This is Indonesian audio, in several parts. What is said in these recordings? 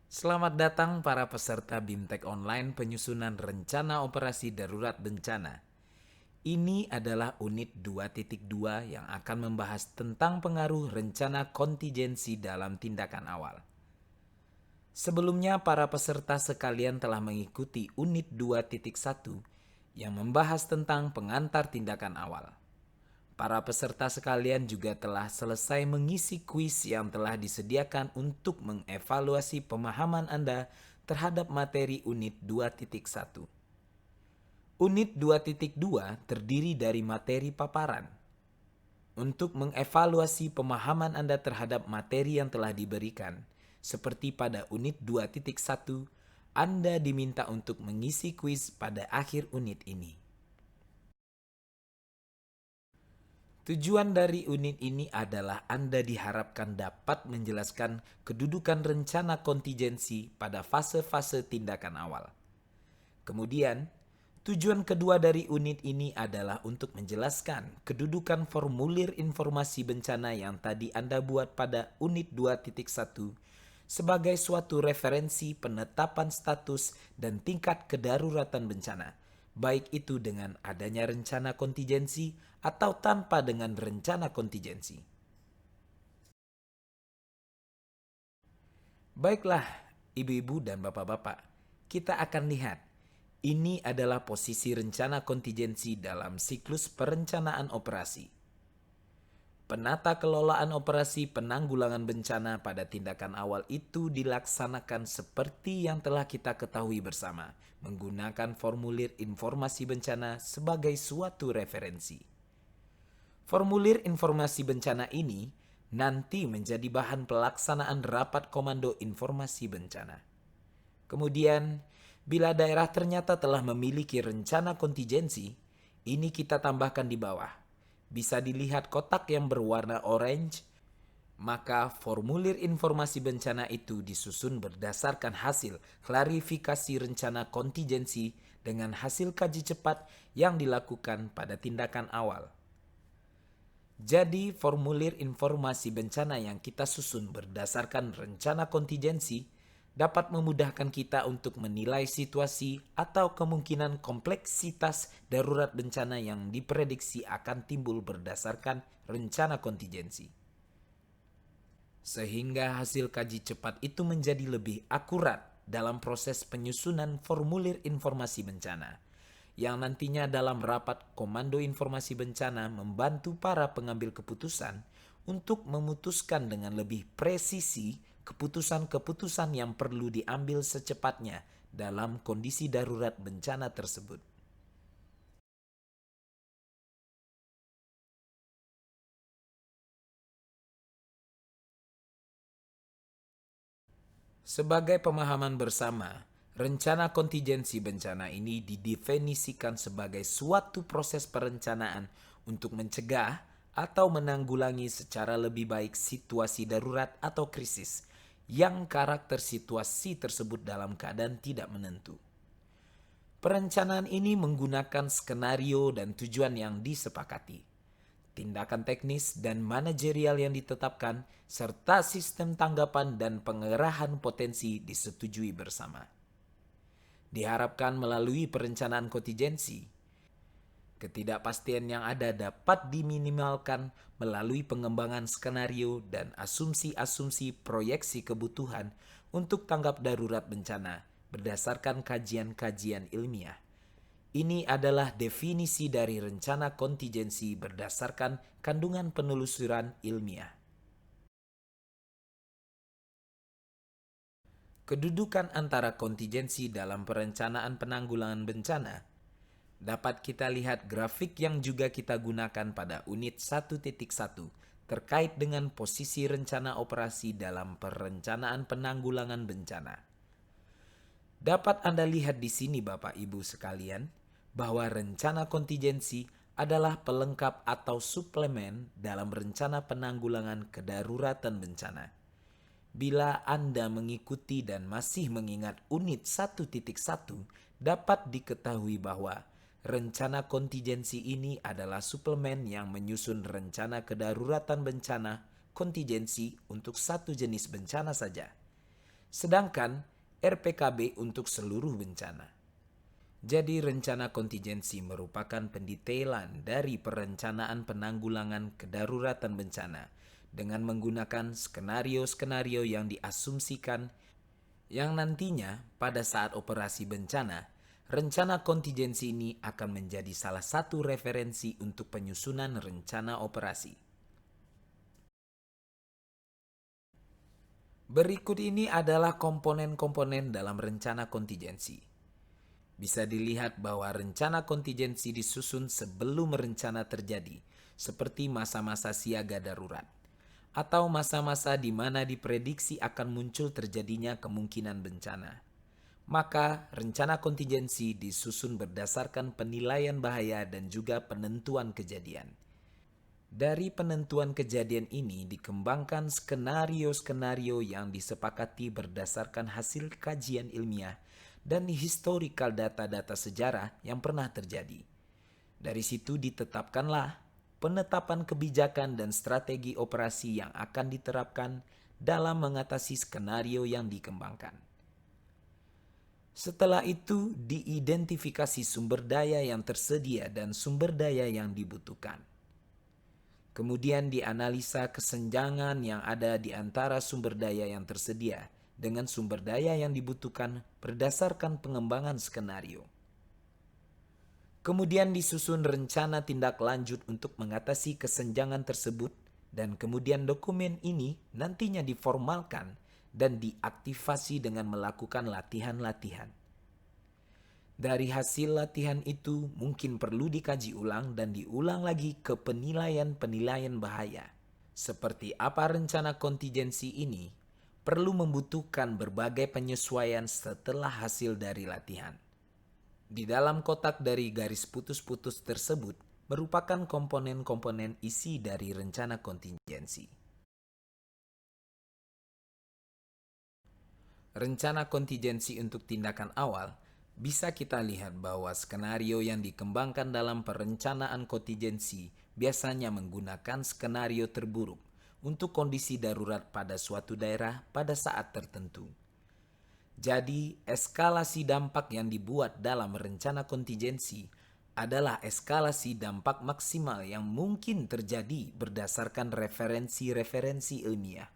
Selamat datang para peserta BIMTEK Online Penyusunan Rencana Operasi Darurat Bencana. Ini adalah unit 2.2 yang akan membahas tentang pengaruh rencana kontingensi dalam tindakan awal. Sebelumnya para peserta sekalian telah mengikuti unit 2.1 yang membahas tentang pengantar tindakan awal. Para peserta sekalian juga telah selesai mengisi kuis yang telah disediakan untuk mengevaluasi pemahaman Anda terhadap materi unit 2.1. Unit 2.2 terdiri dari materi paparan. Untuk mengevaluasi pemahaman Anda terhadap materi yang telah diberikan, seperti pada unit 2.1, Anda diminta untuk mengisi kuis pada akhir unit ini. Tujuan dari unit ini adalah Anda diharapkan dapat menjelaskan kedudukan rencana kontingensi pada fase-fase tindakan awal. Kemudian, tujuan kedua dari unit ini adalah untuk menjelaskan kedudukan formulir informasi bencana yang tadi Anda buat pada unit 2.1 sebagai suatu referensi penetapan status dan tingkat kedaruratan bencana, baik itu dengan adanya rencana kontingensi atau tanpa dengan rencana kontingensi. Baiklah, ibu-ibu dan bapak-bapak, kita akan lihat. Ini adalah posisi rencana kontingensi dalam siklus perencanaan operasi. Penata kelolaan operasi penanggulangan bencana pada tindakan awal itu dilaksanakan seperti yang telah kita ketahui bersama, menggunakan formulir informasi bencana sebagai suatu referensi. Formulir informasi bencana ini nanti menjadi bahan pelaksanaan rapat komando informasi bencana. Kemudian, bila daerah ternyata telah memiliki rencana kontingensi, ini kita tambahkan di bawah. Bisa dilihat kotak yang berwarna orange, maka formulir informasi bencana itu disusun berdasarkan hasil klarifikasi rencana kontingensi dengan hasil kaji cepat yang dilakukan pada tindakan awal. Jadi, formulir informasi bencana yang kita susun berdasarkan rencana kontingensi dapat memudahkan kita untuk menilai situasi atau kemungkinan kompleksitas darurat bencana yang diprediksi akan timbul berdasarkan rencana kontingensi. Sehingga hasil kaji cepat itu menjadi lebih akurat dalam proses penyusunan formulir informasi bencana, yang nantinya dalam rapat komando informasi bencana membantu para pengambil keputusan untuk memutuskan dengan lebih presisi keputusan-keputusan yang perlu diambil secepatnya dalam kondisi darurat bencana tersebut. Sebagai pemahaman bersama, rencana kontingensi bencana ini didefinisikan sebagai suatu proses perencanaan untuk mencegah atau menanggulangi secara lebih baik situasi darurat atau krisis yang karakter situasi tersebut dalam keadaan tidak menentu. Perencanaan ini menggunakan skenario dan tujuan yang disepakati, tindakan teknis dan manajerial yang ditetapkan, serta sistem tanggapan dan pengerahan potensi disetujui bersama. Diharapkan melalui perencanaan kontingensi, ketidakpastian yang ada dapat diminimalkan melalui pengembangan skenario dan asumsi-asumsi proyeksi kebutuhan untuk tanggap darurat bencana berdasarkan kajian-kajian ilmiah. Ini adalah definisi dari rencana kontingensi berdasarkan kandungan penelusuran ilmiah. Kedudukan antara kontingensi dalam perencanaan penanggulangan bencana dapat kita lihat grafik yang juga kita gunakan pada unit 1.1 terkait dengan posisi rencana operasi dalam perencanaan penanggulangan bencana. Dapat Anda lihat di sini Bapak Ibu sekalian, bahwa rencana kontingensi adalah pelengkap atau suplemen dalam rencana penanggulangan kedaruratan bencana. Bila Anda mengikuti dan masih mengingat unit 1.1, dapat diketahui bahwa rencana kontingensi ini adalah suplemen yang menyusun rencana kedaruratan bencana kontingensi untuk satu jenis bencana saja. sedangkan RPKB untuk seluruh bencana. Jadi rencana kontingensi merupakan pendetailan dari perencanaan penanggulangan kedaruratan bencana dengan menggunakan skenario-skenario yang diasumsikan yang nantinya pada saat operasi bencana, rencana kontingensi ini akan menjadi salah satu referensi untuk penyusunan rencana operasi. Berikut ini adalah komponen-komponen dalam rencana kontingensi. Bisa dilihat bahwa rencana kontingensi disusun sebelum rencana terjadi, seperti masa-masa siaga darurat, atau masa-masa di mana diprediksi akan muncul terjadinya kemungkinan bencana. Maka, rencana kontingensi disusun berdasarkan penilaian bahaya dan juga penentuan kejadian. Dari penentuan kejadian ini dikembangkan skenario-skenario yang disepakati berdasarkan hasil kajian ilmiah dan historical data-data sejarah yang pernah terjadi. Dari situ ditetapkanlah penetapan kebijakan dan strategi operasi yang akan diterapkan dalam mengatasi skenario yang dikembangkan. Setelah itu diidentifikasi sumber daya yang tersedia dan sumber daya yang dibutuhkan. Kemudian dianalisa kesenjangan yang ada di antara sumber daya yang tersedia dengan sumber daya yang dibutuhkan berdasarkan pengembangan skenario. Kemudian disusun rencana tindak lanjut untuk mengatasi kesenjangan tersebut dan kemudian dokumen ini nantinya diformalkan dan diaktifasi dengan melakukan latihan-latihan. Dari hasil latihan itu mungkin perlu dikaji ulang dan diulang lagi ke penilaian-penilaian bahaya. Seperti apa rencana kontingensi ini perlu membutuhkan berbagai penyesuaian setelah hasil dari latihan. Di dalam kotak dari garis putus-putus tersebut merupakan komponen-komponen isi dari rencana kontingensi. Rencana kontingensi untuk tindakan awal bisa kita lihat bahwa skenario yang dikembangkan dalam perencanaan kontingensi biasanya menggunakan skenario terburuk untuk kondisi darurat pada suatu daerah pada saat tertentu. Jadi, eskalasi dampak yang dibuat dalam rencana kontingensi adalah eskalasi dampak maksimal yang mungkin terjadi berdasarkan referensi-referensi ilmiah.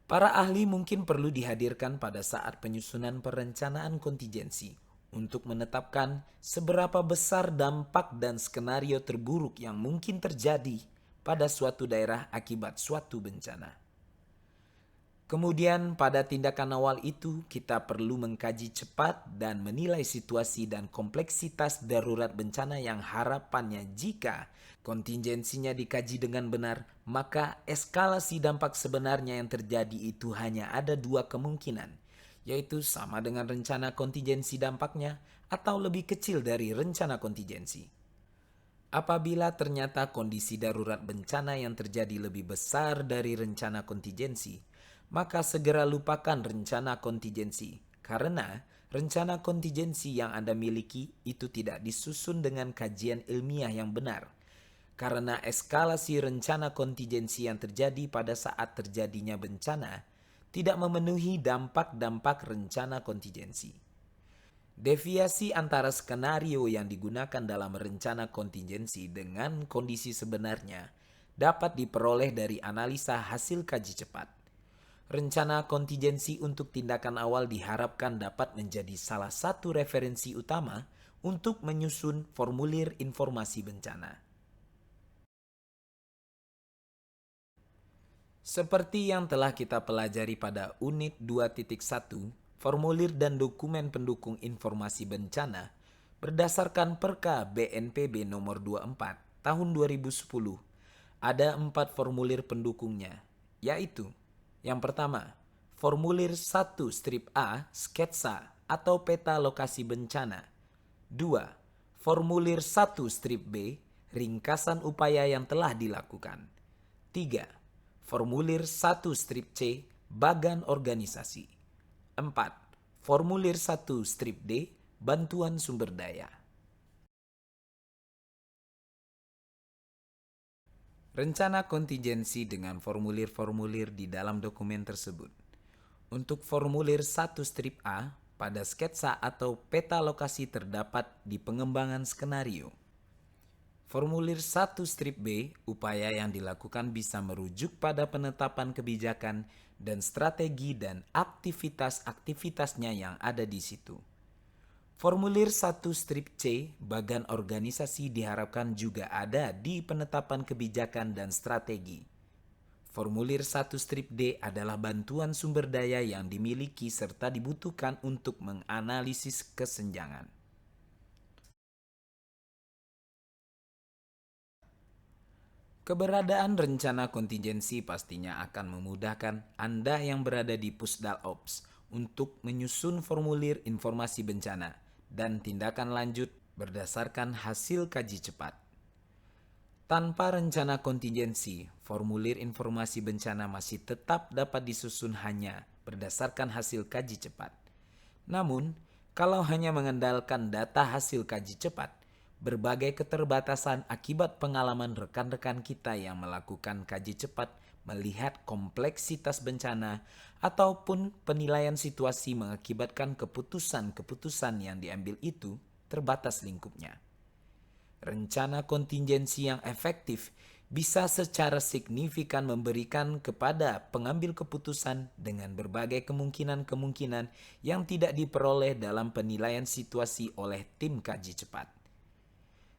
Para ahli mungkin perlu dihadirkan pada saat penyusunan perencanaan kontingensi untuk menetapkan seberapa besar dampak dan skenario terburuk yang mungkin terjadi pada suatu daerah akibat suatu bencana. Kemudian pada tindakan awal itu kita perlu mengkaji cepat dan menilai situasi dan kompleksitas darurat bencana yang harapannya jika kontingensinya dikaji dengan benar, maka eskalasi dampak sebenarnya yang terjadi itu hanya ada dua kemungkinan, yaitu sama dengan rencana kontingensi dampaknya atau lebih kecil dari rencana kontingensi. Apabila ternyata kondisi darurat bencana yang terjadi lebih besar dari rencana kontingensi, maka segera lupakan rencana kontingensi karena rencana kontingensi yang Anda miliki itu tidak disusun dengan kajian ilmiah yang benar. Karena eskalasi rencana kontingensi yang terjadi pada saat terjadinya bencana tidak memenuhi dampak-dampak rencana kontingensi. Deviasi antara skenario yang digunakan dalam rencana kontingensi dengan kondisi sebenarnya dapat diperoleh dari analisa hasil kaji cepat. Rencana kontingensi untuk tindakan awal diharapkan dapat menjadi salah satu referensi utama untuk menyusun formulir informasi bencana. Seperti yang telah kita pelajari pada unit 2.1, formulir dan dokumen pendukung informasi bencana berdasarkan Perka BNPB nomor 24 tahun 2010, ada 4 formulir pendukungnya, yaitu yang pertama, formulir 1 strip A sketsa atau peta lokasi bencana. 2. Formulir 1 strip B ringkasan upaya yang telah dilakukan. 3. Formulir 1 strip C, bagan organisasi. 4. Formulir 1 strip D, bantuan sumber daya. Rencana kontingensi dengan formulir-formulir di dalam dokumen tersebut. Untuk formulir 1 strip A, pada sketsa atau peta lokasi terdapat di pengembangan skenario. Formulir 1 strip B, upaya yang dilakukan bisa merujuk pada penetapan kebijakan dan strategi dan aktivitas-aktivitasnya yang ada di situ. Formulir 1 strip C, bagan organisasi diharapkan juga ada di penetapan kebijakan dan strategi. Formulir 1 strip D adalah bantuan sumber daya yang dimiliki serta dibutuhkan untuk menganalisis kesenjangan. Keberadaan rencana kontingensi pastinya akan memudahkan Anda yang berada di Pusdal Ops untuk menyusun formulir informasi bencana dan tindakan lanjut berdasarkan hasil kaji cepat. Tanpa rencana kontingensi, formulir informasi bencana masih tetap dapat disusun hanya berdasarkan hasil kaji cepat. Namun, kalau hanya mengandalkan data hasil kaji cepat, berbagai keterbatasan akibat pengalaman rekan-rekan kita yang melakukan kaji cepat melihat kompleksitas bencana ataupun penilaian situasi mengakibatkan keputusan-keputusan yang diambil itu terbatas lingkupnya. Rencana kontingensi yang efektif bisa secara signifikan memberikan kepada pengambil keputusan dengan berbagai kemungkinan-kemungkinan yang tidak diperoleh dalam penilaian situasi oleh tim kaji cepat.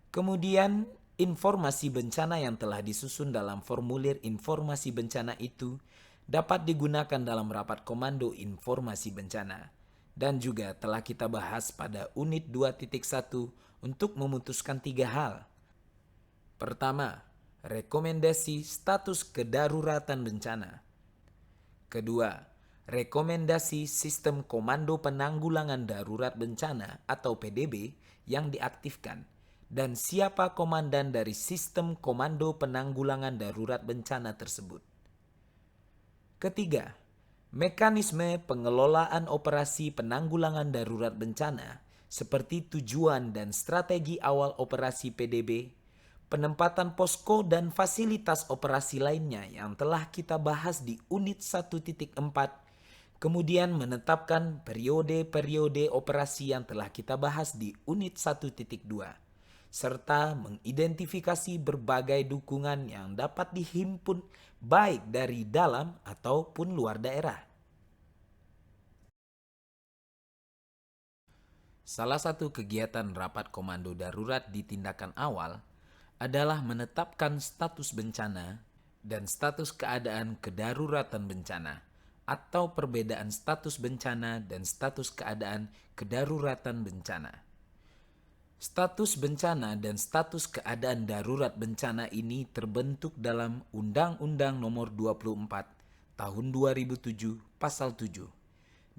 Kemudian, informasi bencana yang telah disusun dalam formulir informasi bencana itu dapat digunakan dalam rapat komando informasi bencana dan juga telah kita bahas pada unit 2.1 untuk memutuskan 3 hal. Pertama, rekomendasi status kedaruratan bencana. Kedua, rekomendasi sistem komando penanggulangan darurat bencana atau PDB yang diaktifkan dan siapa komandan dari sistem komando penanggulangan darurat bencana tersebut. Ketiga, mekanisme pengelolaan operasi penanggulangan darurat bencana seperti tujuan dan strategi awal operasi PDB, penempatan posko dan fasilitas operasi lainnya yang telah kita bahas di unit 1.4, kemudian menetapkan periode-periode operasi yang telah kita bahas di unit 1.2, serta mengidentifikasi berbagai dukungan yang dapat dihimpun baik dari dalam ataupun luar daerah. Salah satu kegiatan rapat komando darurat di tindakan awal adalah menetapkan status bencana dan status keadaan kedaruratan bencana atau perbedaan status bencana dan status keadaan kedaruratan bencana. Status bencana dan status keadaan darurat bencana ini terbentuk dalam Undang-Undang Nomor 24 Tahun 2007 Pasal 7.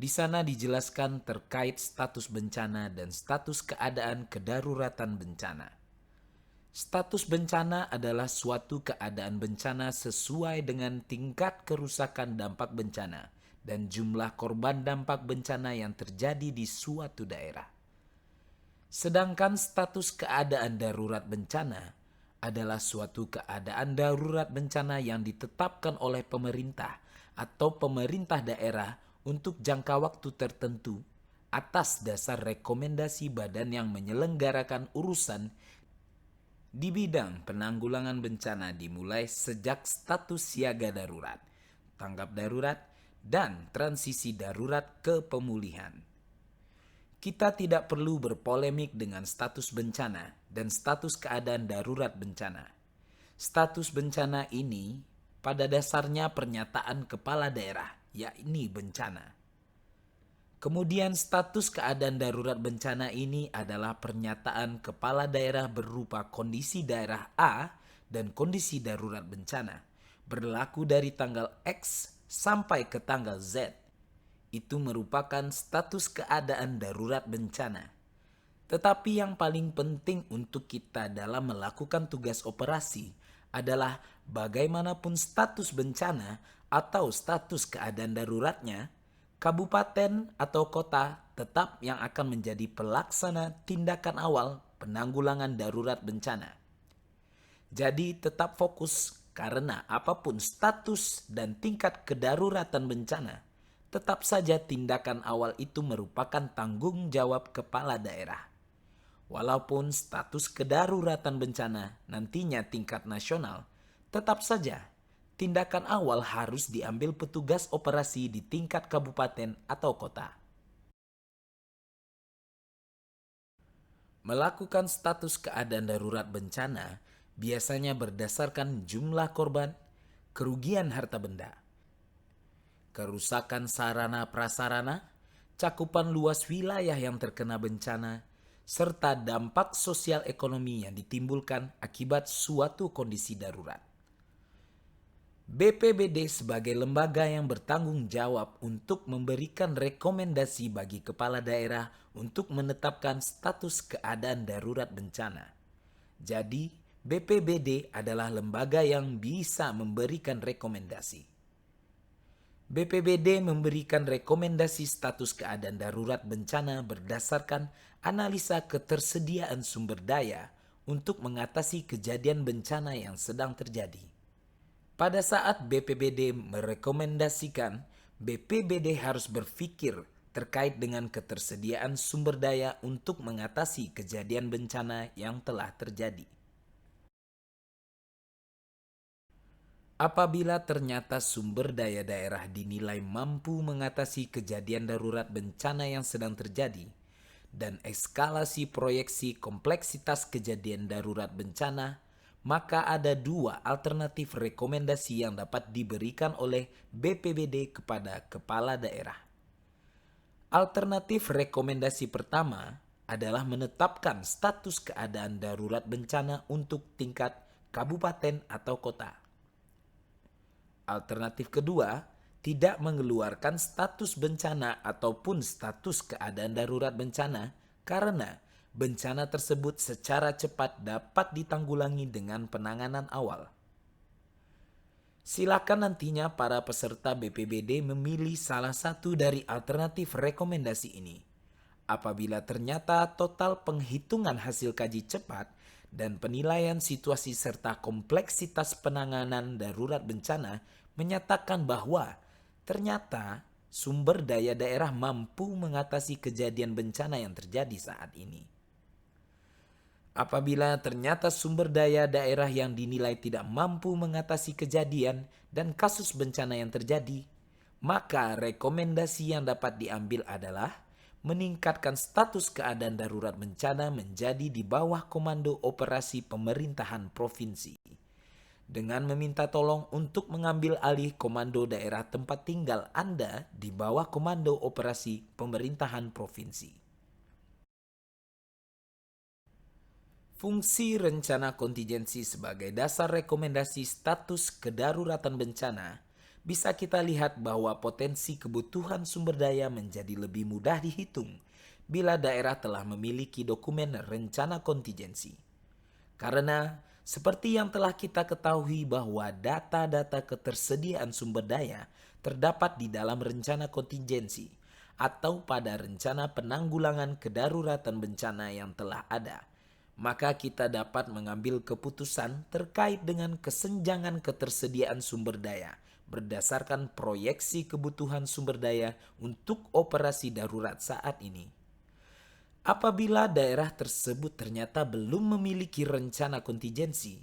Di sana dijelaskan terkait status bencana dan status keadaan kedaruratan bencana. Status bencana adalah suatu keadaan bencana sesuai dengan tingkat kerusakan dampak bencana dan jumlah korban dampak bencana yang terjadi di suatu daerah. Sedangkan status keadaan darurat bencana adalah suatu keadaan darurat bencana yang ditetapkan oleh pemerintah atau pemerintah daerah untuk jangka waktu tertentu atas dasar rekomendasi badan yang menyelenggarakan urusan di bidang penanggulangan bencana dimulai sejak status siaga darurat, tanggap darurat, dan transisi darurat ke pemulihan. Kita tidak perlu berpolemik dengan status bencana dan status keadaan darurat bencana. Status bencana ini pada dasarnya pernyataan kepala daerah, yakni bencana. Kemudian status keadaan darurat bencana ini adalah pernyataan kepala daerah berupa kondisi daerah A dan kondisi darurat bencana, berlaku dari tanggal X sampai ke tanggal Z. Itu merupakan status keadaan darurat bencana. Tetapi yang paling penting untuk kita dalam melakukan tugas operasi adalah bagaimanapun status bencana atau status keadaan daruratnya, kabupaten atau kota tetap yang akan menjadi pelaksana tindakan awal penanggulangan darurat bencana. Jadi tetap fokus karena apapun status dan tingkat kedaruratan bencana, tetap saja tindakan awal itu merupakan tanggung jawab kepala daerah. Walaupun status kedaruratan bencana nantinya tingkat nasional, tetap saja tindakan awal harus diambil petugas operasi di tingkat kabupaten atau kota. Melakukan status keadaan darurat bencana biasanya berdasarkan jumlah korban, kerugian harta benda, kerusakan sarana prasarana, cakupan luas wilayah yang terkena bencana, serta dampak sosial ekonomi yang ditimbulkan akibat suatu kondisi darurat. BPBD sebagai lembaga yang bertanggung jawab untuk memberikan rekomendasi bagi kepala daerah untuk menetapkan status keadaan darurat bencana. Jadi, BPBD adalah lembaga yang bisa memberikan rekomendasi. BPBD memberikan rekomendasi status keadaan darurat bencana berdasarkan analisa ketersediaan sumber daya untuk mengatasi kejadian bencana yang sedang terjadi. Pada saat BPBD merekomendasikan, BPBD harus berpikir terkait dengan ketersediaan sumber daya untuk mengatasi kejadian bencana yang telah terjadi. Apabila ternyata sumber daya daerah dinilai mampu mengatasi kejadian darurat bencana yang sedang terjadi, dan eskalasi proyeksi kompleksitas kejadian darurat bencana, maka ada dua alternatif rekomendasi yang dapat diberikan oleh BPBD kepada kepala daerah. Alternatif rekomendasi pertama adalah menetapkan status keadaan darurat bencana untuk tingkat kabupaten atau kota. Alternatif kedua, tidak mengeluarkan status bencana ataupun status keadaan darurat bencana karena bencana tersebut secara cepat dapat ditanggulangi dengan penanganan awal. Silakan nantinya para peserta BPBD memilih salah satu dari alternatif rekomendasi ini. Apabila ternyata total penghitungan hasil kaji cepat dan penilaian situasi serta kompleksitas penanganan darurat bencana menyatakan bahwa ternyata sumber daya daerah mampu mengatasi kejadian bencana yang terjadi saat ini. Apabila ternyata sumber daya daerah yang dinilai tidak mampu mengatasi kejadian dan kasus bencana yang terjadi, maka rekomendasi yang dapat diambil adalah meningkatkan status keadaan darurat bencana menjadi di bawah komando operasi pemerintahan provinsi, dengan meminta tolong untuk mengambil alih komando daerah tempat tinggal Anda di bawah komando operasi pemerintahan provinsi. Fungsi rencana kontingensi sebagai dasar rekomendasi status kedaruratan bencana bisa kita lihat bahwa potensi kebutuhan sumber daya menjadi lebih mudah dihitung bila daerah telah memiliki dokumen rencana kontingensi. Karena seperti yang telah kita ketahui bahwa data-data ketersediaan sumber daya terdapat di dalam rencana kontingensi atau pada rencana penanggulangan kedaruratan bencana yang telah ada, maka kita dapat mengambil keputusan terkait dengan kesenjangan ketersediaan sumber daya berdasarkan proyeksi kebutuhan sumber daya untuk operasi darurat saat ini. Apabila daerah tersebut ternyata belum memiliki rencana kontingensi,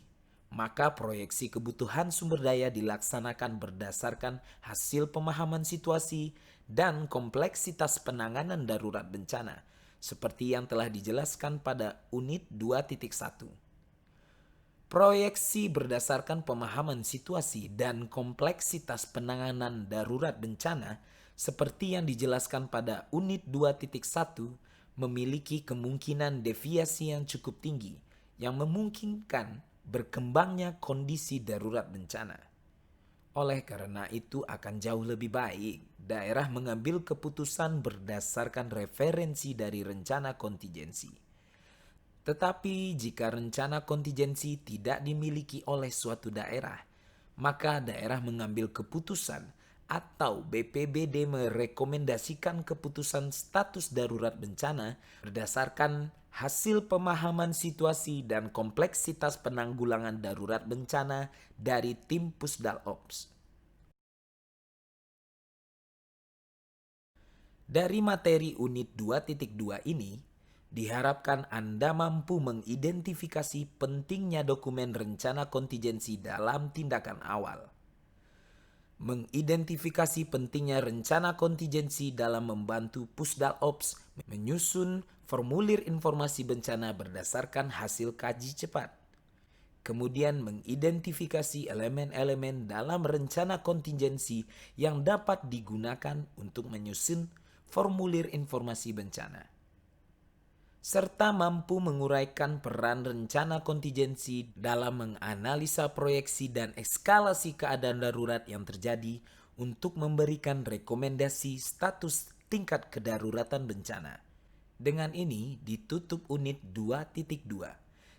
maka proyeksi kebutuhan sumber daya dilaksanakan berdasarkan hasil pemahaman situasi dan kompleksitas penanganan darurat bencana, seperti yang telah dijelaskan pada unit 2.1. Proyeksi berdasarkan pemahaman situasi dan kompleksitas penanganan darurat bencana seperti yang dijelaskan pada unit 2.1 memiliki kemungkinan deviasi yang cukup tinggi yang memungkinkan berkembangnya kondisi darurat bencana. Oleh karena itu akan jauh lebih baik daerah mengambil keputusan berdasarkan referensi dari rencana kontingensi. Tetapi jika rencana kontingensi tidak dimiliki oleh suatu daerah, maka daerah mengambil keputusan atau BPBD merekomendasikan keputusan status darurat bencana berdasarkan hasil pemahaman situasi dan kompleksitas penanggulangan darurat bencana dari tim Pusdal Ops. Dari materi unit 2.2 ini, diharapkan Anda mampu mengidentifikasi pentingnya dokumen rencana kontingensi dalam tindakan awal. Mengidentifikasi pentingnya rencana kontingensi dalam membantu Pusdal Ops menyusun formulir informasi bencana berdasarkan hasil kaji cepat. Kemudian mengidentifikasi elemen-elemen dalam rencana kontingensi yang dapat digunakan untuk menyusun formulir informasi bencana, serta mampu menguraikan peran rencana kontingensi dalam menganalisa proyeksi dan eskalasi keadaan darurat yang terjadi untuk memberikan rekomendasi status tingkat kedaruratan bencana. Dengan ini ditutup unit 2.2.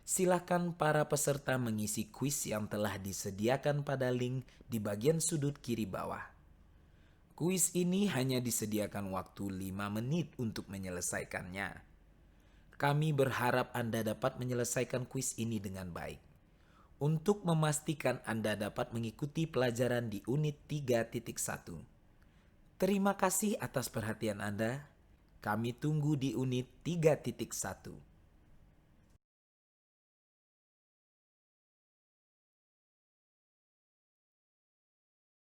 Silakan para peserta mengisi kuis yang telah disediakan pada link di bagian sudut kiri bawah. Kuis ini hanya disediakan waktu 5 menit untuk menyelesaikannya. Kami berharap Anda dapat menyelesaikan kuis ini dengan baik. Untuk memastikan Anda dapat mengikuti pelajaran di unit 3.1. Terima kasih atas perhatian Anda. Kami tunggu di unit 3.1.